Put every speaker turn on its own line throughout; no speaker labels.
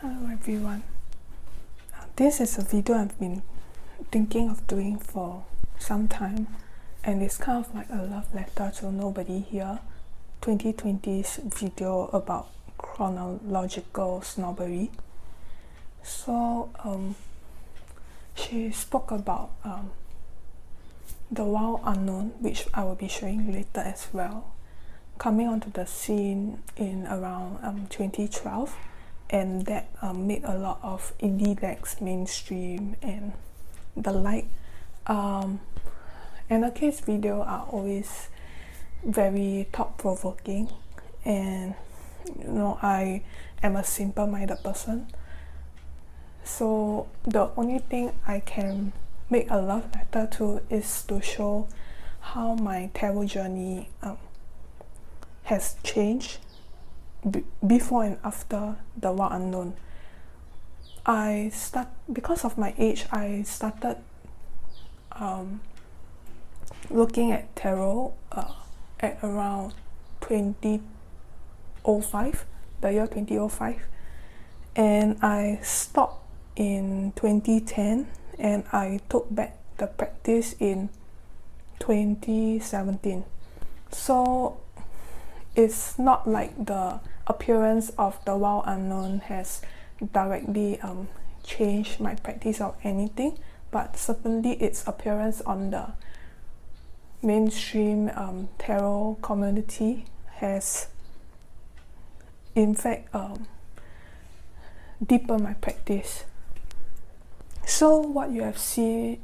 Hello everyone. This is a video I've been thinking of doing for some time, and it's kind of like a love letter to nobody here. 2020's video about chronological snobbery. So she spoke about the wild unknown, which I will be showing later as well, coming onto the scene in around 2012, and that made a lot of indie decks mainstream and the like. Anarchist videos are always very thought-provoking, and I am a simple-minded person, so the only thing I can make a love letter to is to show how my tarot journey has changed before and after the wild unknown. Because of my age, I started looking at tarot at around 2005, the year 2005, and I stopped in 2010, and I took back the practice in 2017. So it's not like the appearance of the wild unknown has directly changed my practice or anything, but certainly its appearance on the mainstream tarot community has in fact deepened my practice. So what you have seeing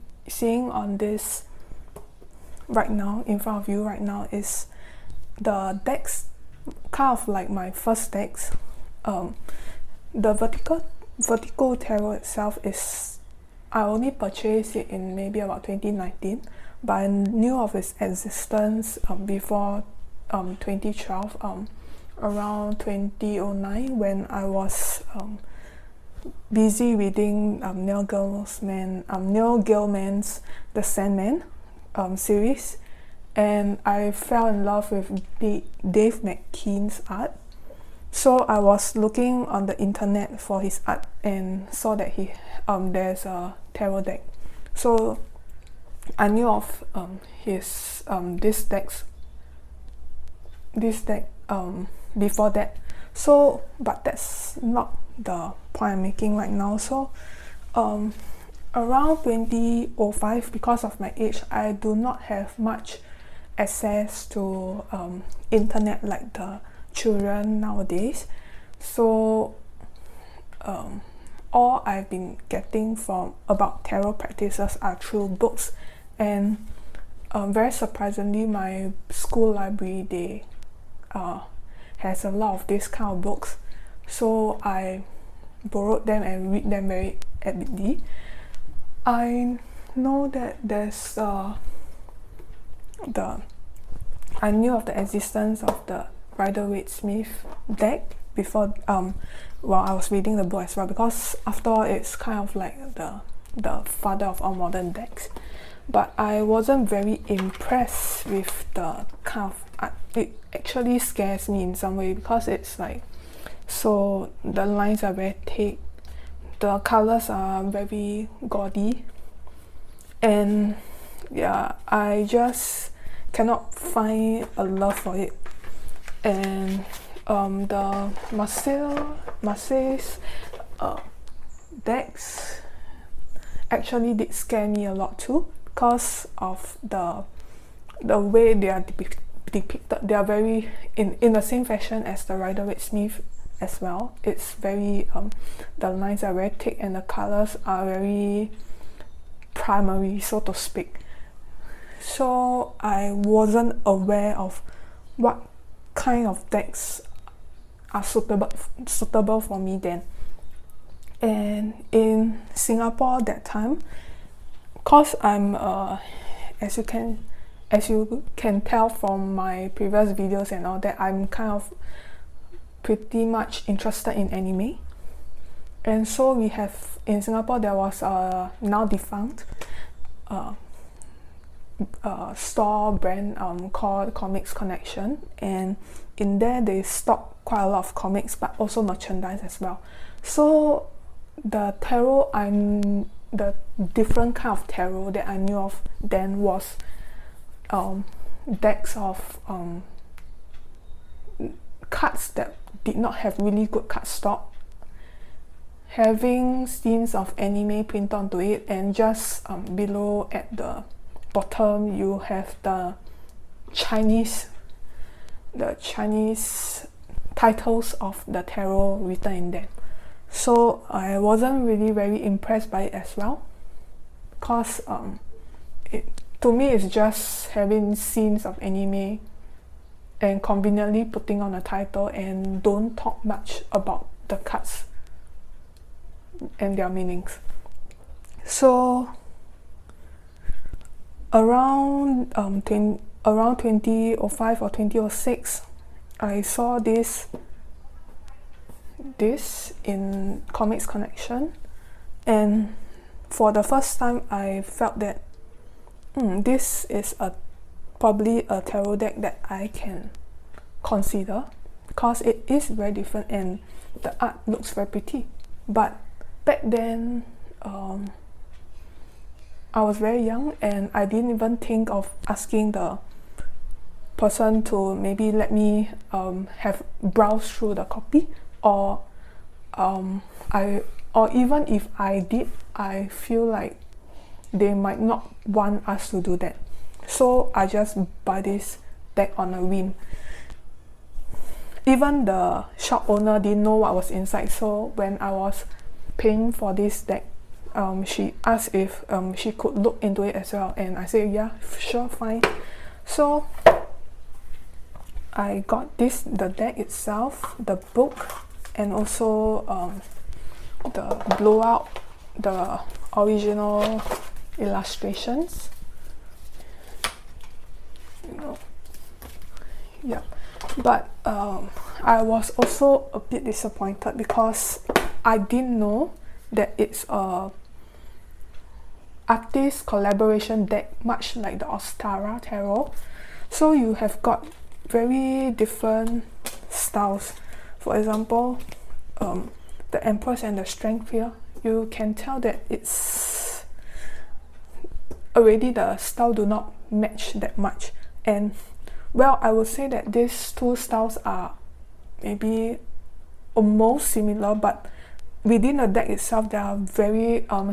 on this right now, in front of you right now, is the decks, kind of like my first decks. The vertical tarot itself is, I only purchased it in maybe about 2019, but I knew of its existence before 2012, around 2009, when I was busy reading Neil Gaiman's The Sandman series, and I fell in love with Dave McKean's art. So I was looking on the internet for his art and saw that there's a tarot deck. So I knew of his this deck before that. So, but that's not the point I'm making right now. So around 2005, because of my age, I do not have much access to internet like the children nowadays. So all I've been getting from about tarot practices are through books, and very surprisingly, my school library, they has a lot of this kind of books, so I borrowed them and read them very avidly. I know that there's I knew of the existence of the Rider-Waite-Smith deck before while I was reading the book as well, because after all, it's kind of like the father of all modern decks. But I wasn't very impressed with the kind of art. It actually scares me in some way, because it's like, so the lines are very thick, the colors are very gaudy, and yeah, I just cannot find a love for it. And the Marseille's decks actually did scare me a lot too, because of the way they are depicted. They are very in the same fashion as the Rider-Waite-Smith as well. It's very the lines are very thick and the colors are very primary, so to speak. So I wasn't aware of what kind of decks are suitable for me then. And in Singapore that time, cause I'm as you can tell from my previous videos and all that, I'm kind of pretty much interested in anime. And so we have, in Singapore, there was a now defunct store brand called Comics Connection, and in there they stock quite a lot of comics, but also merchandise as well. So the tarot, the different kind of tarot that I knew of then was decks of cards that did not have really good cardstock, having scenes of anime printed onto it, and just below at the bottom you have the Chinese titles of the tarot written in them. So I wasn't really very impressed by it as well, because to me it's just having scenes of anime and conveniently putting on a title and don't talk much about the cards and their meanings. So around 2005 or 2006, I saw this in Comics Connection, and for the first time I felt that this is probably a tarot deck that I can consider, because it is very different and the art looks very pretty. But back then I was very young and I didn't even think of asking the person to maybe let me have browse through the copy, or even if I did, I feel like they might not want us to do that. So I just buy this deck on a whim. Even the shop owner didn't know what was inside, so when I was paying for this deck, she asked if she could look into it as well, and I said yeah, sure, fine. So I got the deck itself, the book, and also the blowout, the original illustrations. Yeah, but I was also a bit disappointed because I didn't know that it's a artist collaboration deck, much like the Ostara Tarot. So you have got very different styles. For example, the Empress and the Strength here, you can tell that it's already the style do not match that much. And well, I would say that these two styles are maybe almost similar, but within the deck itself there are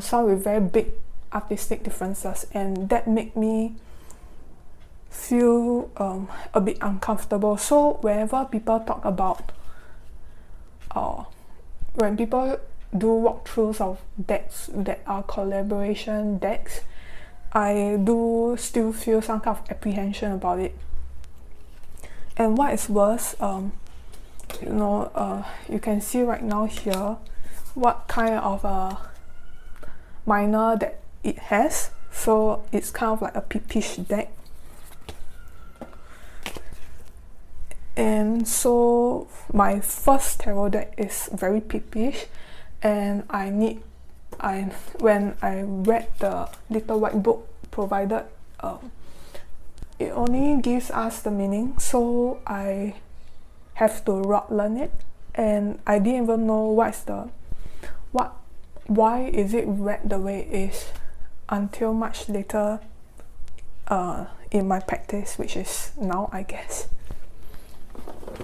some with very big artistic differences, and that make me feel a bit uncomfortable. So whenever people talk about when people do walkthroughs of decks that are collaboration decks, I do still feel some kind of apprehension about it. And what is worse, you can see right now here what kind of a minor that it has. So it's kind of like a peepish deck. And so my first tarot deck is very peepish, and when I read the little white book provided, it only gives us the meaning, so I have to rote learn it, and I didn't even know why is it read the way it is until much later in my practice, which is now, I guess.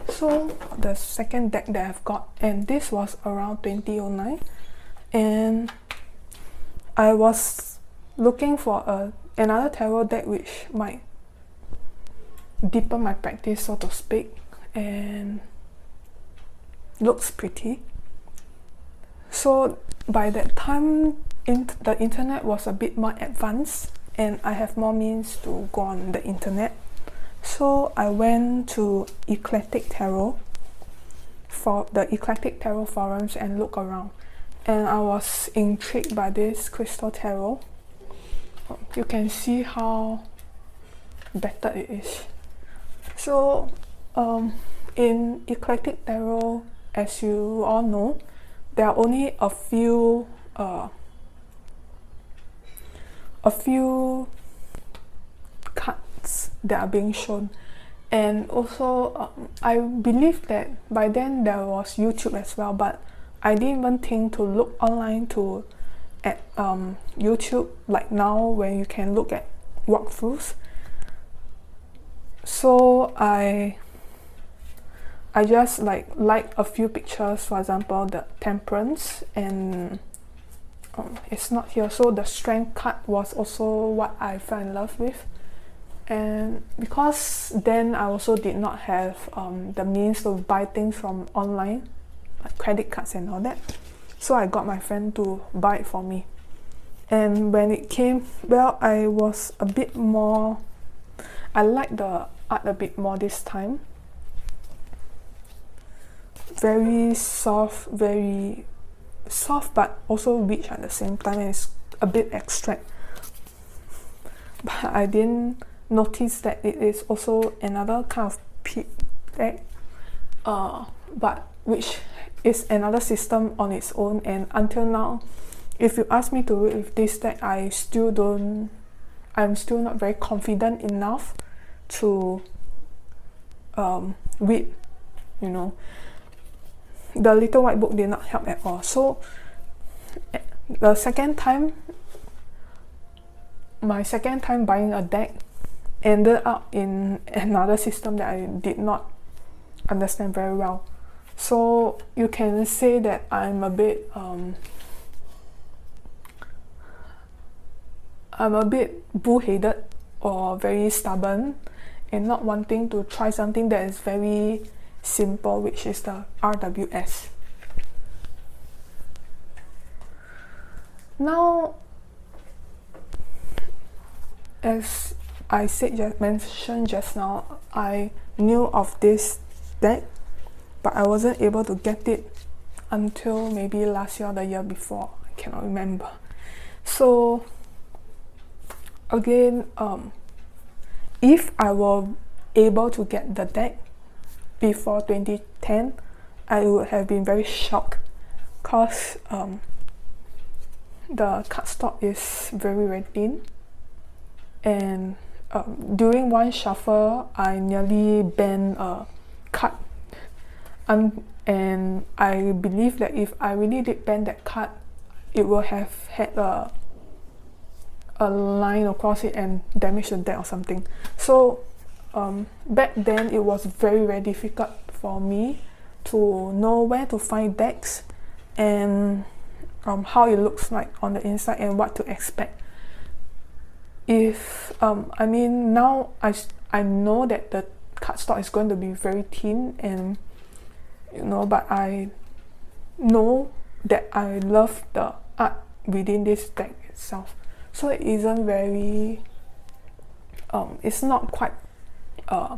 So the second deck that I've got, and this was around 2009, and I was looking for another tarot deck which might deepen my practice, so to speak, and looks pretty. So by that time the internet was a bit more advanced and I have more means to go on the internet. So I went to Eclectic Tarot, for the Eclectic Tarot forums, and look around, and I was intrigued by this crystal tarot. You can see how better it is. So in Eclectic Tarot, as you all know, there are only a few cards that are being shown, And also I believe that by then there was YouTube as well, but I didn't even think to look online to at YouTube like now when you can look at walkthroughs. So I just like a few pictures, for example the temperance, and it's not here, so the strength cut was also what I fell in love with. And because then I also did not have the means to buy things from online, like credit cards and all that, so I got my friend to buy it for me. And when it came, well, I was a bit more, I liked the art a bit more this time. Very soft but also rich at the same time, and it's a bit abstract. But I didn't notice that it is also another kind of peat deck, but which is another system on its own. And until now, if you ask me to read with this deck, I'm still not very confident enough to read, you know. The little white book did not help at all. So the second time, my second time buying a deck ended up in another system that I did not understand very well. So you can say that I'm a bit bullheaded or very stubborn and not wanting to try something that is very simple, which is the RWS. Now, as I mentioned just now, I knew of this deck, but I wasn't able to get it until maybe last year or the year before. I cannot remember. So again, if I were able to get the deck before 2010, I would have been very shocked, because the cardstock is very thin, and during one shuffle I nearly bent a card, and I believe that if I really did bend that card, it would have had a line across it and damage the deck or something. So back then it was very difficult for me to know where to find decks and how it looks like on the inside and what to expect. If I mean, now I know that the cardstock is going to be very thin, and you know, but I know that I love the art within this deck itself, so it isn't very it's not quite a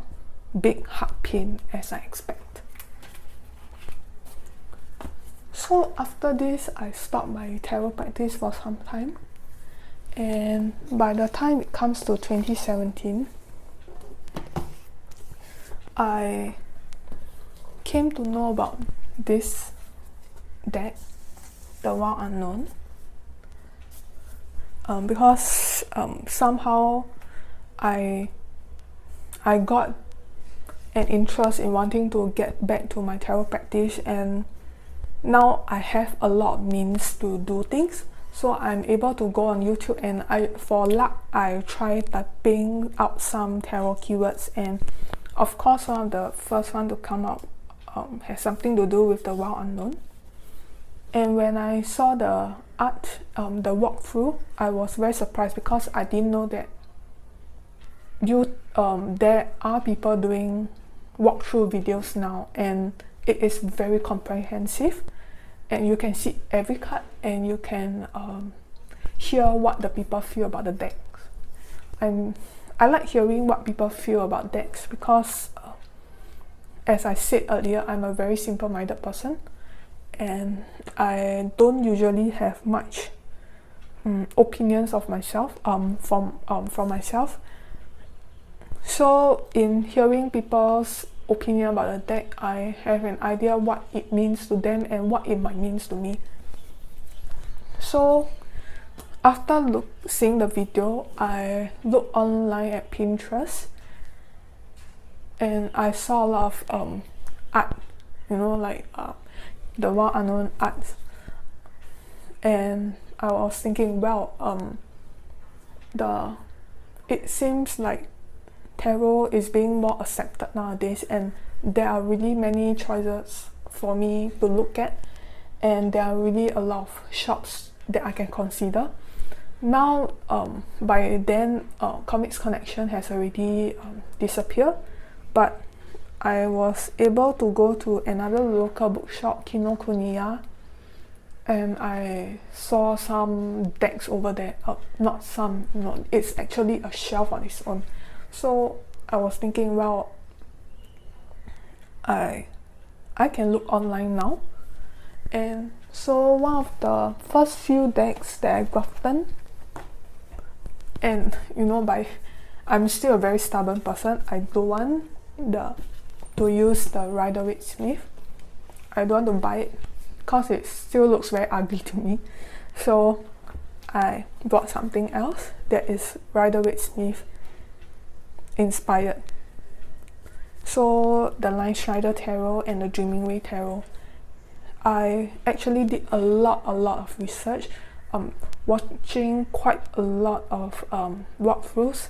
big heart pain as I expect. So after this, I stopped my tarot practice for some time, and by the time it comes to 2017, I came to know about this deck, the Wild Unknown, because somehow I got an interest in wanting to get back to my tarot practice, and now I have a lot of means to do things. So I'm able to go on YouTube, and for luck, I try typing out some tarot keywords, and of course one of the first one to come out has something to do with the Wild Unknown. And when I saw the art, the walkthrough, I was very surprised, because I didn't know that there are people doing walkthrough videos now, and it is very comprehensive, and you can see every card, and you can hear what the people feel about the decks. I like hearing what people feel about decks, because as I said earlier, I'm a very simple-minded person, and I don't usually have much opinions of myself from myself. So in hearing people's opinion about the deck, I have an idea what it means to them and what it might mean to me. So after seeing the video, I looked online at Pinterest, and I saw a lot of art, you know, like the Wild Unknown arts, and I was thinking, well, it seems like tarot is being more accepted nowadays, and there are really many choices for me to look at, and there are really a lot of shops that I can consider. Now, by then, Comics Connection has already disappeared, but I was able to go to another local bookshop, Kinokuniya, and I saw some decks over there. Not some, no, it's actually a shelf on its own. So I was thinking, well, I can look online now. And so one of the first few decks that I've gotten, and you know, I'm still a very stubborn person. I don't want to use the Rider-Waite-Smith. I don't want to buy it because it still looks very ugly to me. So I bought something else that is Rider-Waite-Smith inspired. So the Line Strider Tarot and the Dreaming Way Tarot. I actually did a lot of research, watching quite a lot of walkthroughs,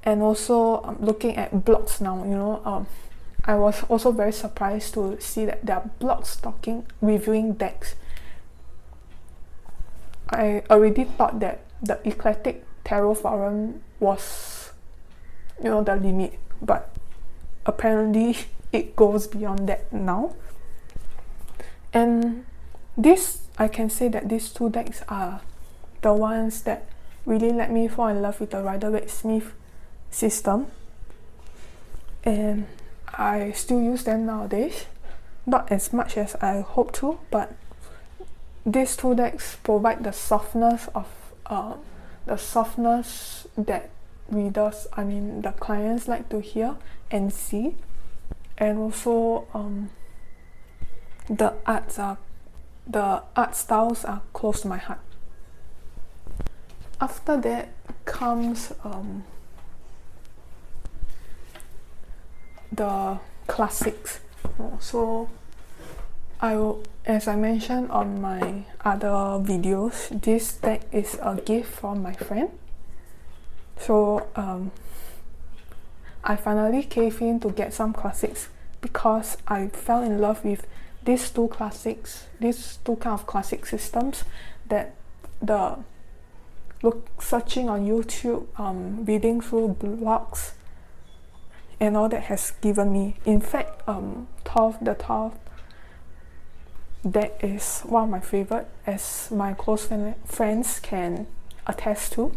and also looking at blogs now. You know, I was also very surprised to see that there are blogs reviewing decks. I already thought that the Eclectic Tarot Forum was, you know, the limit, but apparently it goes beyond that now. And I can say that these two decks are the ones that really let me fall in love with the Rider-Waite-Smith system, and I still use them nowadays. Not as much as I hope to, but these two decks provide the softness that the clients like to hear and see, and also the art styles are close to my heart. After that comes the classics. So as I mentioned on my other videos, this deck is a gift from my friend. So I finally caved in to get some classics because I fell in love with these two kind of classic systems that searching on YouTube, reading through blogs and all that has given me. In fact, the Thoth deck is one of my favorite, as my close friends can attest to.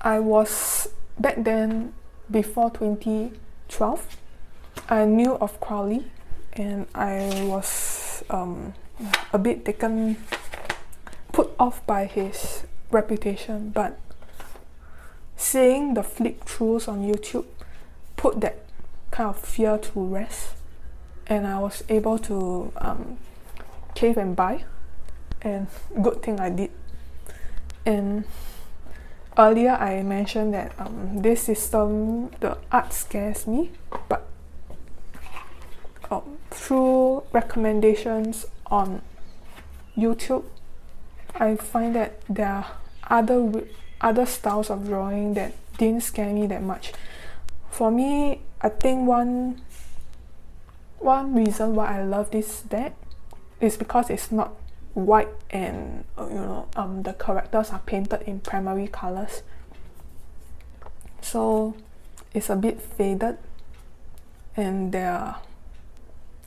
I was, back then, before 2012, I knew of Crowley, and I was a bit put off by his reputation, but seeing the flick-throughs on YouTube put that kind of fear to rest, and I was able to cave and buy, and good thing I did. And earlier I mentioned that this system, the art scares me, but through recommendations on YouTube, I find that there are other styles of drawing that didn't scare me that much. For me, I think one reason why I love this deck is because it's not white and the characters are painted in primary colors, so it's a bit faded, and there are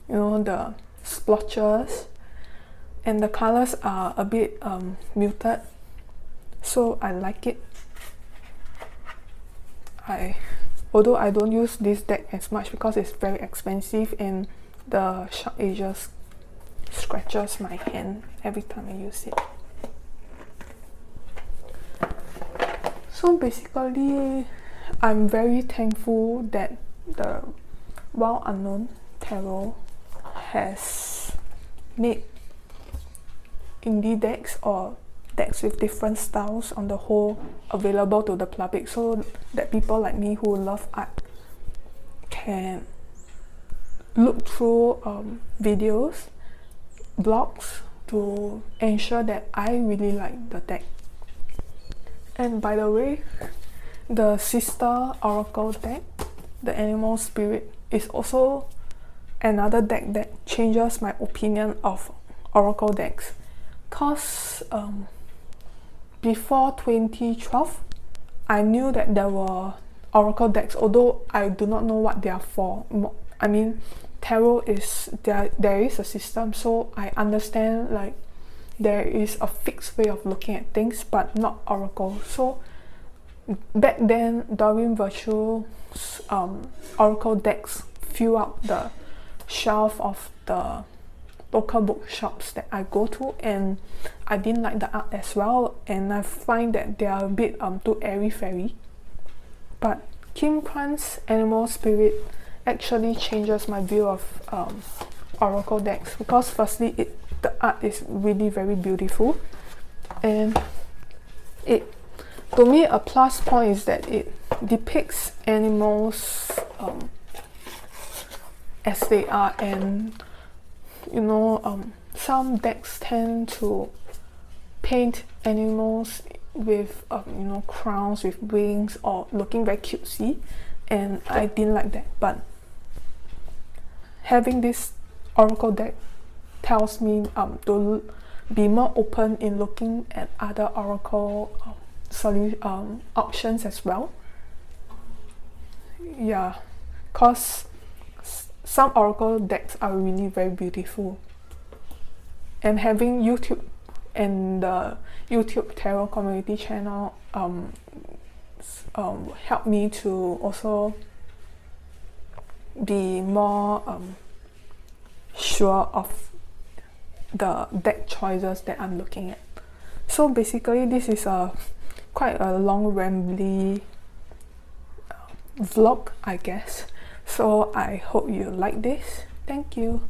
the splotches, and the colors are a bit muted, so I like it. Although I don't use this deck as much because it's very expensive, and the sharp edges scratches my hand every time I use it. So basically, I'm very thankful that the Wild Unknown Tarot has made indie decks or decks with different styles on the whole available to the public, so that people like me who love art can look through videos, blogs to ensure that I really like the deck. And by the way, the sister oracle deck, the animal spirit, is also another deck that changes my opinion of oracle decks. Cause before 2012, I knew that there were oracle decks, although I do not know what they are for. I mean, tarot is there is a system, so I understand like there is a fixed way of looking at things, but not oracle. So back then, Doreen Virtue's oracle decks fill up the shelf of the local bookshops that I go to, and I didn't like the art as well, and I find that they are a bit too airy-fairy. But Kim Kwan's Animal Spirit actually changes my view of oracle decks, because firstly the art is really very beautiful, and to me a plus point is that it depicts animals as they are. And you know, some decks tend to paint animals with you know, crowns with wings or looking very cutesy, and I didn't like that. But having this oracle deck tells me to be more open in looking at other oracle options as well. Yeah, cause some oracle decks are really very beautiful, and having YouTube and the YouTube Tarot community channel helped me to also be more sure of the deck choices that I'm looking at. So basically, this is quite a long rambly vlog, I guess. So I hope you like this. Thank you.